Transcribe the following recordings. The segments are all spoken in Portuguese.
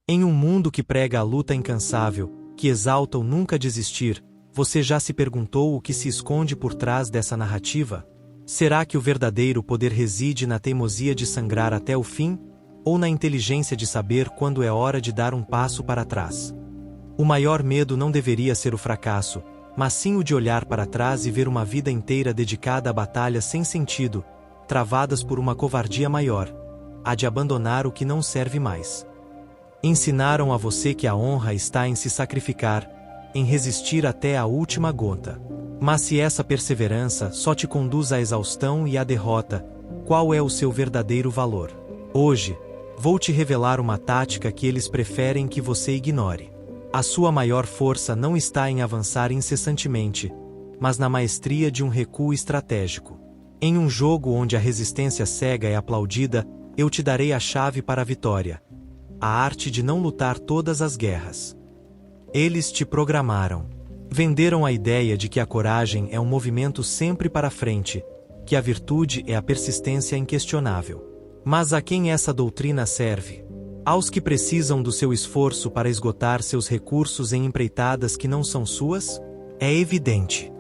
Em um mundo que prega a luta incansável, que exalta o nunca desistir, você já se perguntou o que se esconde por trás dessa narrativa? Será que o verdadeiro poder reside na teimosia de sangrar até o fim? Ou na inteligência de saber quando é hora de dar um passo para trás? O maior medo não deveria ser o fracasso, mas sim o de olhar para trás e ver uma vida inteira dedicada a batalhas sem sentido, travadas por uma covardia maior, a de abandonar o que não serve mais. Ensinaram a você que a honra está em se sacrificar, em resistir até a última gota. Mas se essa perseverança só te conduz à exaustão e à derrota, qual é o seu verdadeiro valor? Hoje, vou te revelar uma tática que eles preferem que você ignore. A sua maior força não está em avançar incessantemente, mas na maestria de um recuo estratégico. Em um jogo onde a resistência cega é aplaudida, eu te darei a chave para a vitória. A arte de não lutar todas as guerras. Eles te programaram. Venderam a ideia de que a coragem é um movimento sempre para frente, que a virtude é a persistência inquestionável. Mas a quem essa doutrina serve? Aos que precisam do seu esforço para esgotar seus recursos em empreitadas que não são suas? É evidente.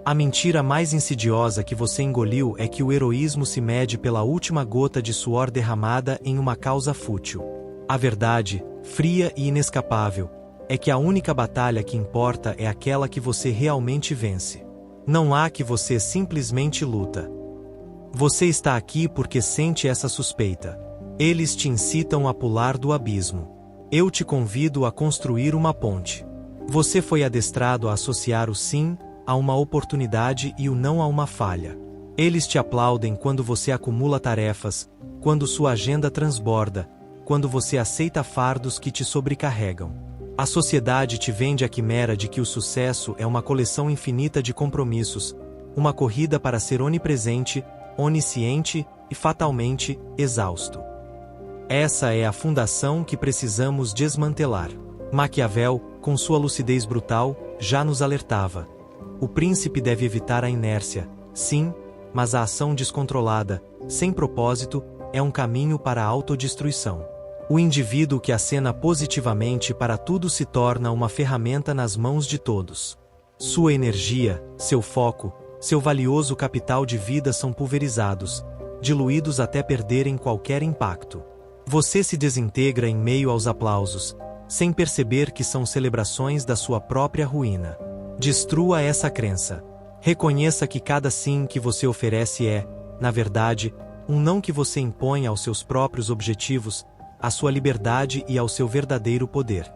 A mentira mais insidiosa que você engoliu é que o heroísmo se mede pela última gota de suor derramada em uma causa fútil. A verdade, fria e inescapável, é que a única batalha que importa é aquela que você realmente vence. Não há que você simplesmente luta. Você está aqui porque sente essa suspeita. Eles te incitam a pular do abismo. Eu te convido a construir uma ponte. Você foi adestrado a associar o sim a uma oportunidade e o não a uma falha. Eles te aplaudem quando você acumula tarefas, quando sua agenda transborda, quando você aceita fardos que te sobrecarregam. A sociedade te vende a quimera de que o sucesso é uma coleção infinita de compromissos, uma corrida para ser onipresente, onisciente e fatalmente exausto. Essa é a fundação que precisamos desmantelar. Maquiavel, com sua lucidez brutal, já nos alertava. O príncipe deve evitar a inércia, sim, mas a ação descontrolada, sem propósito, é um caminho para a autodestruição. O indivíduo que acena positivamente para tudo se torna uma ferramenta nas mãos de todos. Sua energia, seu foco, seu valioso capital de vida são pulverizados, diluídos até perderem qualquer impacto. Você se desintegra em meio aos aplausos, sem perceber que são celebrações da sua própria ruína. Destrua essa crença. Reconheça que cada sim que você oferece é, na verdade, um não que você impõe aos seus próprios objetivos, à sua liberdade e ao seu verdadeiro poder.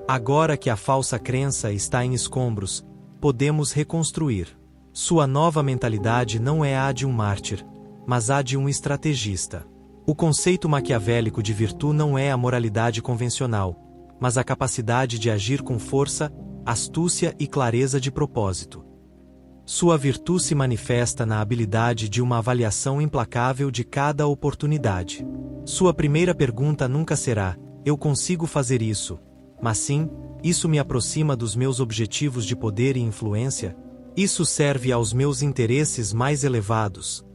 Agora que a falsa crença está em escombros, podemos reconstruir. Sua nova mentalidade não é a de um mártir, mas a de um estrategista. O conceito maquiavélico de virtude não é a moralidade convencional, mas a capacidade de agir com força, astúcia e clareza de propósito. Sua virtude se manifesta na habilidade de uma avaliação implacável de cada oportunidade. Sua primeira pergunta nunca será: eu consigo fazer isso? Mas sim: isso me aproxima dos meus objetivos de poder e influência? Isso serve aos meus interesses mais elevados?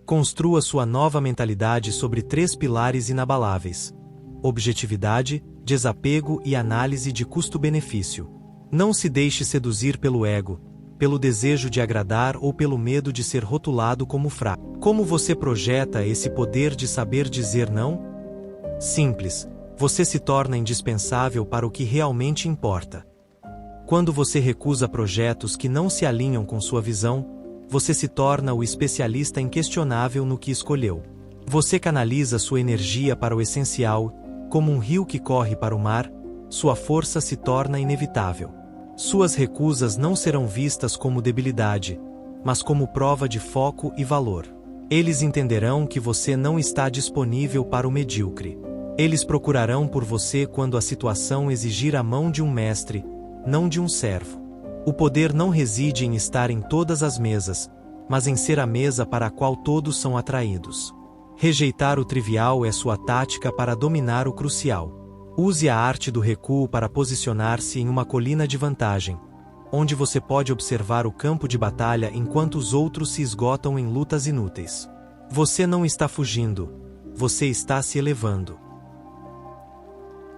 Construa sua nova mentalidade sobre 3 pilares inabaláveis: objetividade, desapego e análise de custo-benefício. Não se deixe seduzir pelo ego, pelo desejo de agradar ou pelo medo de ser rotulado como fraco. Como você projeta esse poder de saber dizer não? Simples, você se torna indispensável para o que realmente importa. Quando você recusa projetos que não se alinham com sua visão, você se torna o especialista inquestionável no que escolheu. Você canaliza sua energia para o essencial, como um rio que corre para o mar, sua força se torna inevitável. Suas recusas não serão vistas como debilidade, mas como prova de foco e valor. Eles entenderão que você não está disponível para o medíocre. Eles procurarão por você quando a situação exigir a mão de um mestre, não de um servo. O poder não reside em estar em todas as mesas, mas em ser a mesa para a qual todos são atraídos. Rejeitar o trivial é sua tática para dominar o crucial. Use a arte do recuo para posicionar-se em uma colina de vantagem, onde você pode observar o campo de batalha enquanto os outros se esgotam em lutas inúteis. Você não está fugindo, você está se elevando.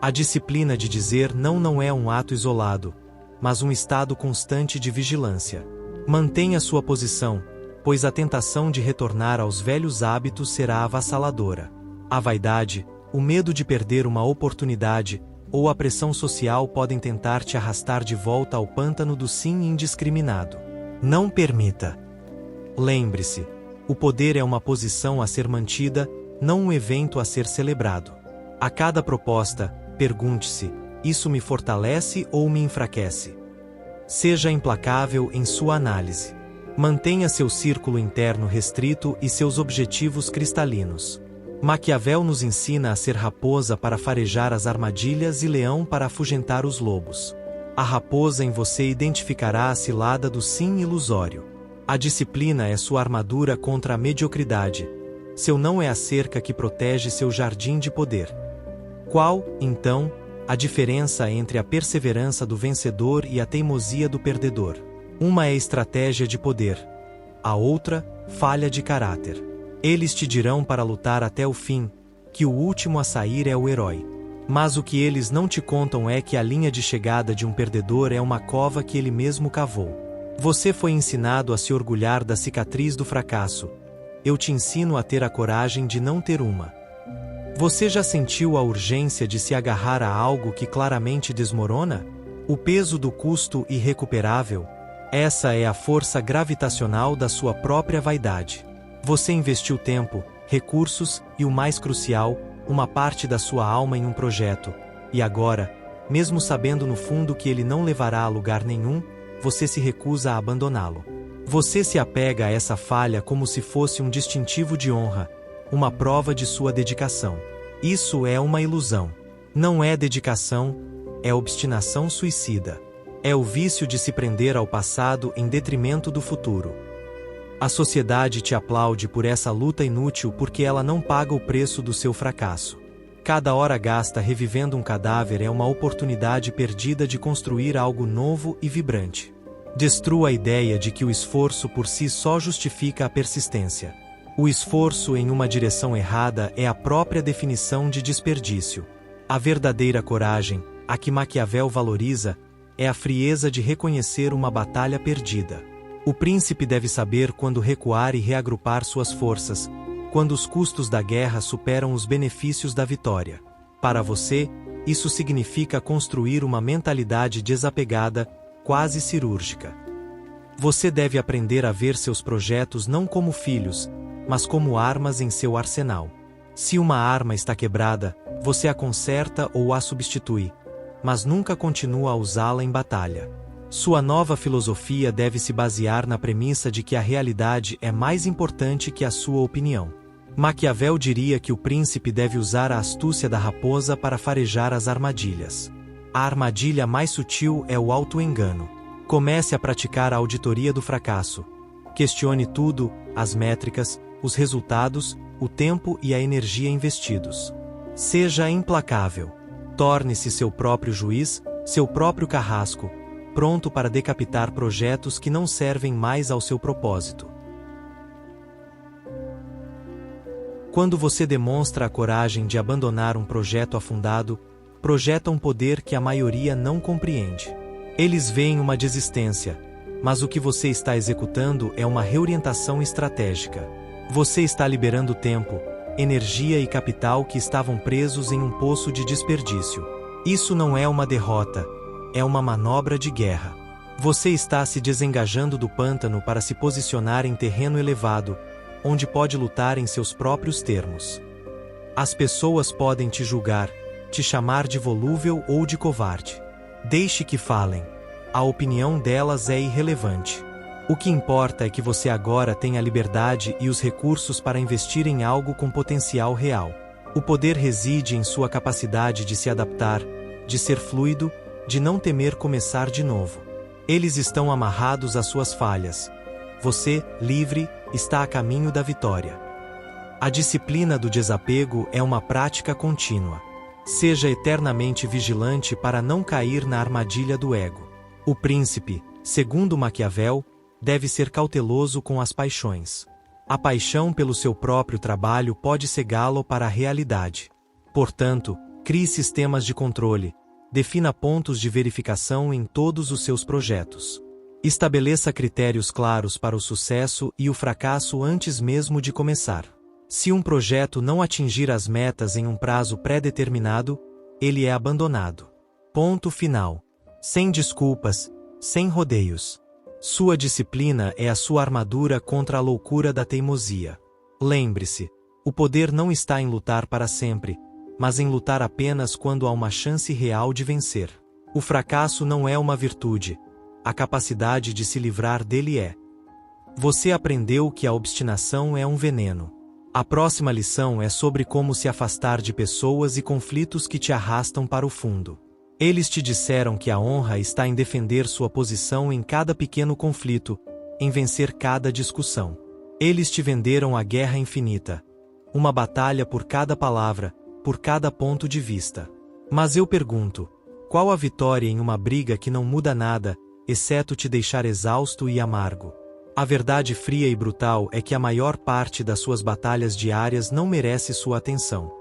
A disciplina de dizer não é um ato isolado, mas um estado constante de vigilância. Mantenha sua posição, pois a tentação de retornar aos velhos hábitos será avassaladora. A vaidade, o medo de perder uma oportunidade, ou a pressão social podem tentar te arrastar de volta ao pântano do sim indiscriminado. Não permita. Lembre-se, o poder é uma posição a ser mantida, não um evento a ser celebrado. A cada proposta, pergunte-se: isso me fortalece ou me enfraquece? Seja implacável em sua análise. Mantenha seu círculo interno restrito e seus objetivos cristalinos. Maquiavel nos ensina a ser raposa para farejar as armadilhas e leão para afugentar os lobos. A raposa em você identificará a cilada do sim ilusório. A disciplina é sua armadura contra a mediocridade. Seu não é a cerca que protege seu jardim de poder. Qual, então, a diferença entre a perseverança do vencedor e a teimosia do perdedor? Uma é estratégia de poder. A outra, falha de caráter. Eles te dirão para lutar até o fim, que o último a sair é o herói. Mas o que eles não te contam é que a linha de chegada de um perdedor é uma cova que ele mesmo cavou. Você foi ensinado a se orgulhar da cicatriz do fracasso. Eu te ensino a ter a coragem de não ter uma. Você já sentiu a urgência de se agarrar a algo que claramente desmorona? O peso do custo irrecuperável? Essa é a força gravitacional da sua própria vaidade. Você investiu tempo, recursos e, o mais crucial, uma parte da sua alma em um projeto, e agora, mesmo sabendo no fundo que ele não levará a lugar nenhum, você se recusa a abandoná-lo. Você se apega a essa falha como se fosse um distintivo de honra, uma prova de sua dedicação. Isso é uma ilusão. Não é dedicação, é obstinação suicida. É o vício de se prender ao passado em detrimento do futuro. A sociedade te aplaude por essa luta inútil porque ela não paga o preço do seu fracasso. Cada hora gasta revivendo um cadáver é uma oportunidade perdida de construir algo novo e vibrante. Destrua a ideia de que o esforço por si só justifica a persistência. O esforço em uma direção errada é a própria definição de desperdício. A verdadeira coragem, a que Maquiavel valoriza, é a frieza de reconhecer uma batalha perdida. O príncipe deve saber quando recuar e reagrupar suas forças, quando os custos da guerra superam os benefícios da vitória. Para você, isso significa construir uma mentalidade desapegada, quase cirúrgica. Você deve aprender a ver seus projetos não como filhos, mas como armas em seu arsenal. Se uma arma está quebrada, você a conserta ou a substitui, mas nunca continua a usá-la em batalha. Sua nova filosofia deve se basear na premissa de que a realidade é mais importante que a sua opinião. Maquiavel diria que o príncipe deve usar a astúcia da raposa para farejar as armadilhas. A armadilha mais sutil é o auto-engano. Comece a praticar a auditoria do fracasso. Questione tudo, as métricas, os resultados, o tempo e a energia investidos. Seja implacável. Torne-se seu próprio juiz, seu próprio carrasco, pronto para decapitar projetos que não servem mais ao seu propósito. Quando você demonstra a coragem de abandonar um projeto afundado, projeta um poder que a maioria não compreende. Eles veem uma desistência, mas o que você está executando é uma reorientação estratégica. Você está liberando tempo, energia e capital que estavam presos em um poço de desperdício. Isso não é uma derrota, é uma manobra de guerra. Você está se desengajando do pântano para se posicionar em terreno elevado, onde pode lutar em seus próprios termos. As pessoas podem te julgar, te chamar de volúvel ou de covarde. Deixe que falem. A opinião delas é irrelevante. O que importa é que você agora tem a liberdade e os recursos para investir em algo com potencial real. O poder reside em sua capacidade de se adaptar, de ser fluido, de não temer começar de novo. Eles estão amarrados às suas falhas. Você, livre, está a caminho da vitória. A disciplina do desapego é uma prática contínua. Seja eternamente vigilante para não cair na armadilha do ego. O príncipe, segundo Maquiavel, deve ser cauteloso com as paixões. A paixão pelo seu próprio trabalho pode cegá-lo para a realidade. Portanto, Crie sistemas de controle. Defina pontos de verificação em todos os seus projetos. Estabeleça critérios claros para o sucesso e o fracasso antes mesmo de começar. Se um projeto não atingir as metas em um prazo pré-determinado, ele é abandonado. Ponto final. Sem desculpas, sem rodeios. Sua disciplina é a sua armadura contra a loucura da teimosia. Lembre-se, o poder não está em lutar para sempre, mas em lutar apenas quando há uma chance real de vencer. O fracasso não é uma virtude, a capacidade de se livrar dele é. Você aprendeu que a obstinação é um veneno. A próxima lição é sobre como se afastar de pessoas e conflitos que te arrastam para o fundo. Eles te disseram que a honra está em defender sua posição em cada pequeno conflito, em vencer cada discussão. Eles te venderam a guerra infinita. Uma batalha por cada palavra, por cada ponto de vista. Mas eu pergunto, qual a vitória em uma briga que não muda nada, exceto te deixar exausto e amargo? A verdade fria e brutal é que a maior parte das suas batalhas diárias não merece sua atenção.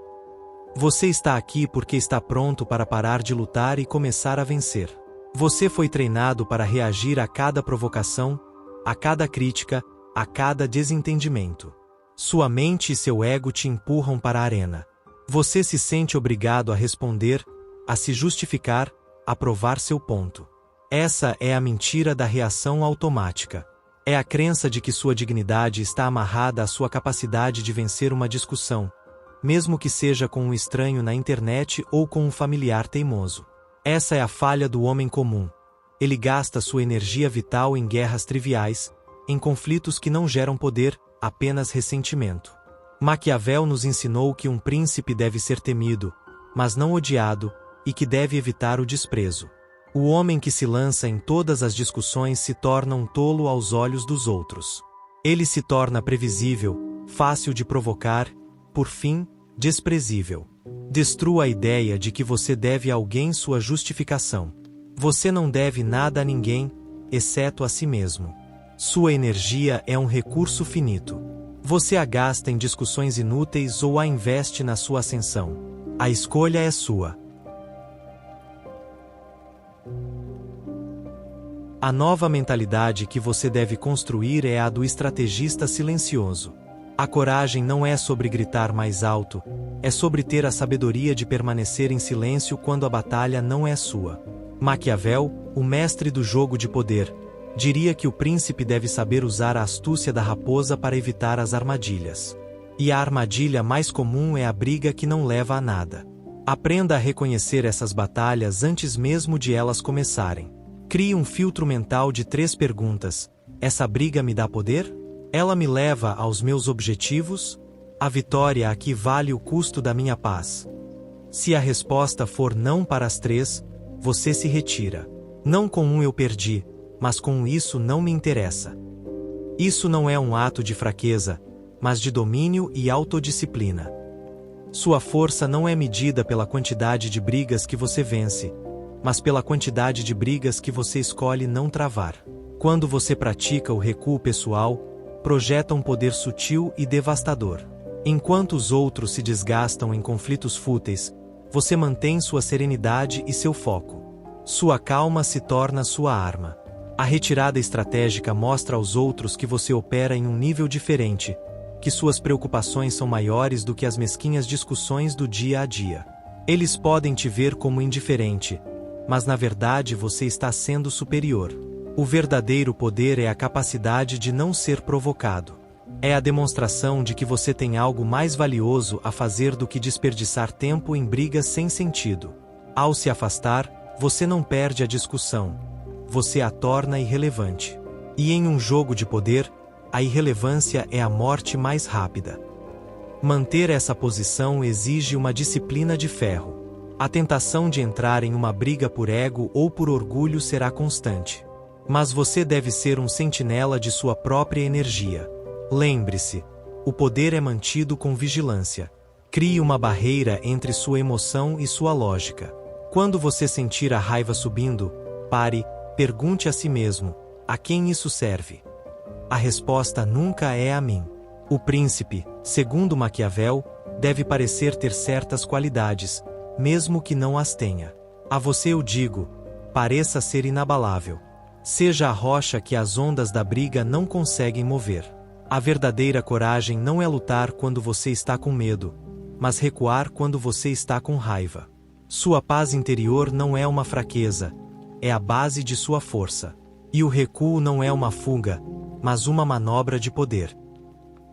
Você está aqui porque está pronto para parar de lutar e começar a vencer. Você foi treinado para reagir a cada provocação, a cada crítica, a cada desentendimento. Sua mente e seu ego te empurram para a arena. Você se sente obrigado a responder, a se justificar, a provar seu ponto. Essa é a mentira da reação automática. É a crença de que sua dignidade está amarrada à sua capacidade de vencer uma discussão, mesmo que seja com um estranho na internet ou com um familiar teimoso. Essa é a falha do homem comum. Ele gasta sua energia vital em guerras triviais, em conflitos que não geram poder, apenas ressentimento. Maquiavel nos ensinou que um príncipe deve ser temido, mas não odiado, e que deve evitar o desprezo. O homem que se lança em todas as discussões se torna um tolo aos olhos dos outros. Ele se torna previsível, fácil de provocar, por fim, desprezível. Destrua a ideia de que você deve a alguém sua justificação. Você não deve nada a ninguém, exceto a si mesmo. Sua energia é um recurso finito. Você a gasta em discussões inúteis ou a investe na sua ascensão. A escolha é sua. A nova mentalidade que você deve construir é a do estrategista silencioso. A coragem não é sobre gritar mais alto, é sobre ter a sabedoria de permanecer em silêncio quando a batalha não é sua. Maquiavel, o mestre do jogo de poder, diria que o príncipe deve saber usar a astúcia da raposa para evitar as armadilhas. E a armadilha mais comum é a briga que não leva a nada. Aprenda a reconhecer essas batalhas antes mesmo de elas começarem. Crie um filtro mental de 3 perguntas. Essa briga me dá poder? Ela me leva aos meus objetivos? A vitória aqui vale o custo da minha paz? Se a resposta for não para as 3, você se retira. Não com um eu perdi, mas com um isso não me interessa. Isso não é um ato de fraqueza, mas de domínio e autodisciplina. Sua força não é medida pela quantidade de brigas que você vence, mas pela quantidade de brigas que você escolhe não travar. Quando você pratica o recuo pessoal, projeta um poder sutil e devastador. Enquanto os outros se desgastam em conflitos fúteis, você mantém sua serenidade e seu foco. Sua calma se torna sua arma. A retirada estratégica mostra aos outros que você opera em um nível diferente, que suas preocupações são maiores do que as mesquinhas discussões do dia a dia. Eles podem te ver como indiferente, mas na verdade você está sendo superior. O verdadeiro poder é a capacidade de não ser provocado. É a demonstração de que você tem algo mais valioso a fazer do que desperdiçar tempo em brigas sem sentido. Ao se afastar, você não perde a discussão. Você a torna irrelevante. E em um jogo de poder, a irrelevância é a morte mais rápida. Manter essa posição exige uma disciplina de ferro. A tentação de entrar em uma briga por ego ou por orgulho será constante. Mas você deve ser um sentinela de sua própria energia. Lembre-se, o poder é mantido com vigilância. Crie uma barreira entre sua emoção e sua lógica. Quando você sentir a raiva subindo, pare, pergunte a si mesmo, a quem isso serve? A resposta nunca é a mim. O príncipe, segundo Maquiavel, deve parecer ter certas qualidades, mesmo que não as tenha. A você eu digo, pareça ser inabalável. Seja a rocha que as ondas da briga não conseguem mover. A verdadeira coragem não é lutar quando você está com medo, mas recuar quando você está com raiva. Sua paz interior não é uma fraqueza, é a base de sua força. E o recuo não é uma fuga, mas uma manobra de poder.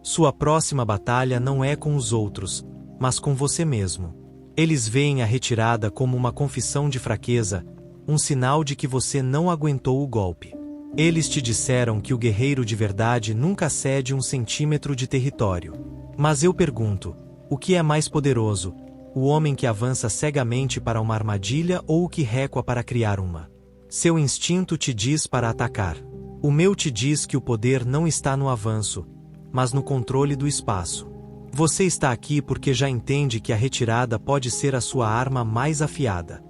Sua próxima batalha não é com os outros, mas com você mesmo. Eles veem a retirada como uma confissão de fraqueza, um sinal de que você não aguentou o golpe. Eles te disseram que o guerreiro de verdade nunca cede 1 centímetro de território. Mas eu pergunto, o que é mais poderoso? O homem que avança cegamente para uma armadilha ou o que recua para criar uma? Seu instinto te diz para atacar. O meu te diz que o poder não está no avanço, mas no controle do espaço. Você está aqui porque já entende que a retirada pode ser a sua arma mais afiada.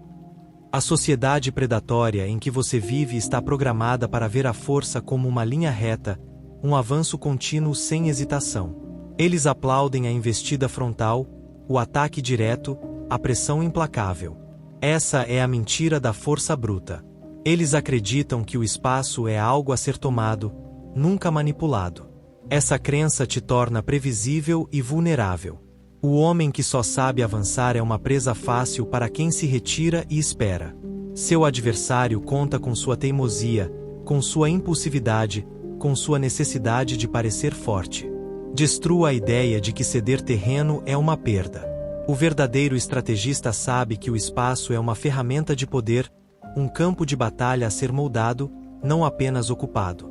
A sociedade predatória em que você vive está programada para ver a força como uma linha reta, um avanço contínuo sem hesitação. Eles aplaudem a investida frontal, o ataque direto, a pressão implacável. Essa é a mentira da força bruta. Eles acreditam que o espaço é algo a ser tomado, nunca manipulado. Essa crença te torna previsível e vulnerável. O homem que só sabe avançar é uma presa fácil para quem se retira e espera. Seu adversário conta com sua teimosia, com sua impulsividade, com sua necessidade de parecer forte. Destrua a ideia de que ceder terreno é uma perda. O verdadeiro estrategista sabe que o espaço é uma ferramenta de poder, um campo de batalha a ser moldado, não apenas ocupado.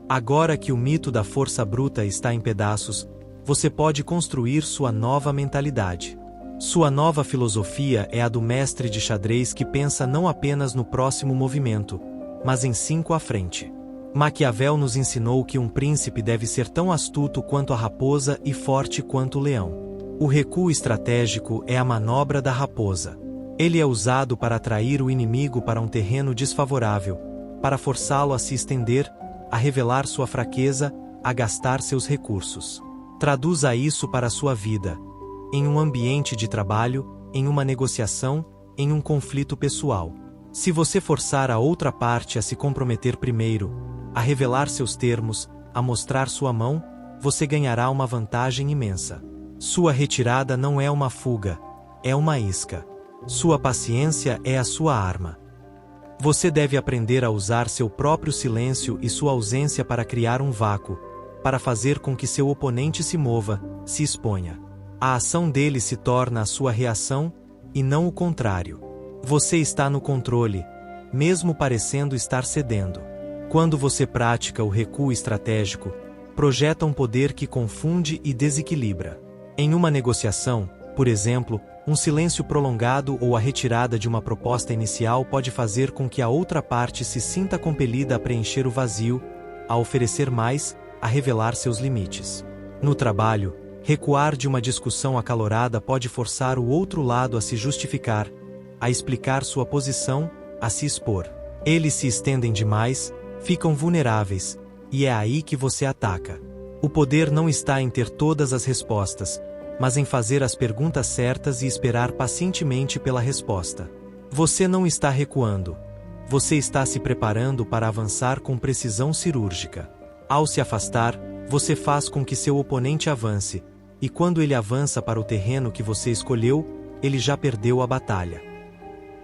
Agora que o mito da força bruta está em pedaços, você pode construir sua nova mentalidade. Sua nova filosofia é a do mestre de xadrez que pensa não apenas no próximo movimento, mas em 5 à frente. Maquiavel nos ensinou que um príncipe deve ser tão astuto quanto a raposa e forte quanto o leão. O recuo estratégico é a manobra da raposa. Ele é usado para atrair o inimigo para um terreno desfavorável, para forçá-lo a se estender, a revelar sua fraqueza, a gastar seus recursos. Traduza isso para a sua vida. Em um ambiente de trabalho, em uma negociação, em um conflito pessoal. Se você forçar a outra parte a se comprometer primeiro, a revelar seus termos, a mostrar sua mão, você ganhará uma vantagem imensa. Sua retirada não é uma fuga, é uma isca. Sua paciência é a sua arma. Você deve aprender a usar seu próprio silêncio e sua ausência para criar um vácuo, para fazer com que seu oponente se mova, se exponha. A ação dele se torna a sua reação, e não o contrário. Você está no controle, mesmo parecendo estar cedendo. Quando você pratica o recuo estratégico, projeta um poder que confunde e desequilibra. Em uma negociação, por exemplo, um silêncio prolongado ou a retirada de uma proposta inicial pode fazer com que a outra parte se sinta compelida a preencher o vazio, a oferecer mais, a revelar seus limites. No trabalho, recuar de uma discussão acalorada pode forçar o outro lado a se justificar, a explicar sua posição, a se expor. Eles se estendem demais, ficam vulneráveis, e é aí que você ataca. O poder não está em ter todas as respostas, mas em fazer as perguntas certas e esperar pacientemente pela resposta. Você não está recuando. Você está se preparando para avançar com precisão cirúrgica. Ao se afastar, você faz com que seu oponente avance, e quando ele avança para o terreno que você escolheu, ele já perdeu a batalha.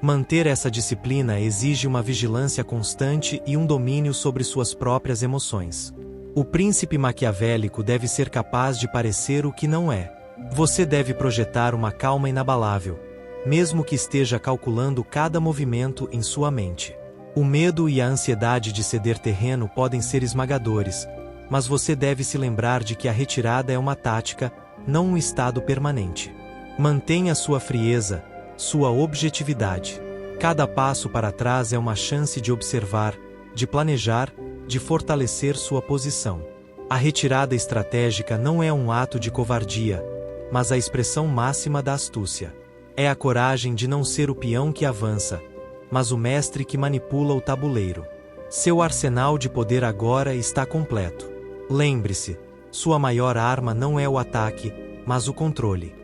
Manter essa disciplina exige uma vigilância constante e um domínio sobre suas próprias emoções. O príncipe maquiavélico deve ser capaz de parecer o que não é. Você deve projetar uma calma inabalável, mesmo que esteja calculando cada movimento em sua mente. O medo e a ansiedade de ceder terreno podem ser esmagadores, mas você deve se lembrar de que a retirada é uma tática, não um estado permanente. Mantenha sua frieza, sua objetividade. Cada passo para trás é uma chance de observar, de planejar, de fortalecer sua posição. A retirada estratégica não é um ato de covardia, mas a expressão máxima da astúcia. É a coragem de não ser o peão que avança, mas o mestre que manipula o tabuleiro. Seu arsenal de poder agora está completo. Lembre-se, sua maior arma não é o ataque, mas o controle.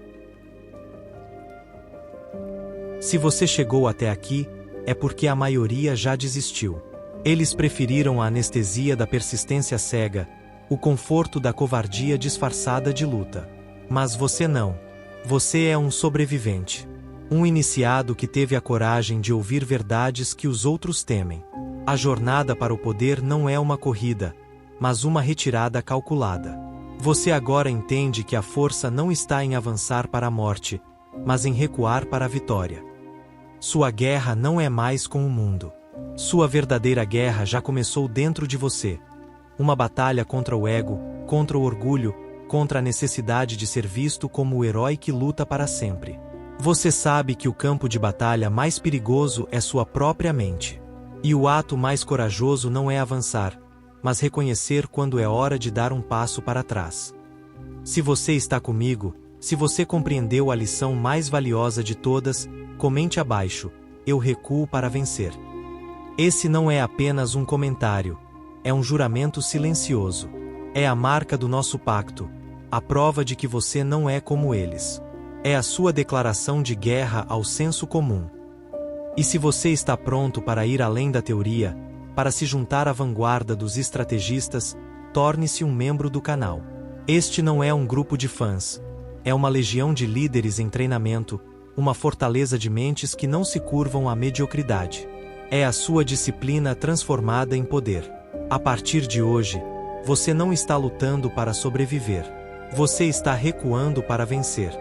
Se você chegou até aqui, é porque a maioria já desistiu. Eles preferiram a anestesia da persistência cega, o conforto da covardia disfarçada de luta. Mas você não. Você é um sobrevivente. Um iniciado que teve a coragem de ouvir verdades que os outros temem. A jornada para o poder não é uma corrida, mas uma retirada calculada. Você agora entende que a força não está em avançar para a morte, mas em recuar para a vitória. Sua guerra não é mais com o mundo. Sua verdadeira guerra já começou dentro de você. Uma batalha contra o ego, contra o orgulho, contra a necessidade de ser visto como o herói que luta para sempre. Você sabe que o campo de batalha mais perigoso é sua própria mente. E o ato mais corajoso não é avançar, mas reconhecer quando é hora de dar um passo para trás. Se você está comigo, se você compreendeu a lição mais valiosa de todas, comente abaixo: eu recuo para vencer. Esse não é apenas um comentário, é um juramento silencioso. É a marca do nosso pacto, a prova de que você não é como eles. É a sua declaração de guerra ao senso comum. E se você está pronto para ir além da teoria, para se juntar à vanguarda dos estrategistas, torne-se um membro do canal. Este não é um grupo de fãs. É uma legião de líderes em treinamento, uma fortaleza de mentes que não se curvam à mediocridade. É a sua disciplina transformada em poder. A partir de hoje, você não está lutando para sobreviver. Você está recuando para vencer.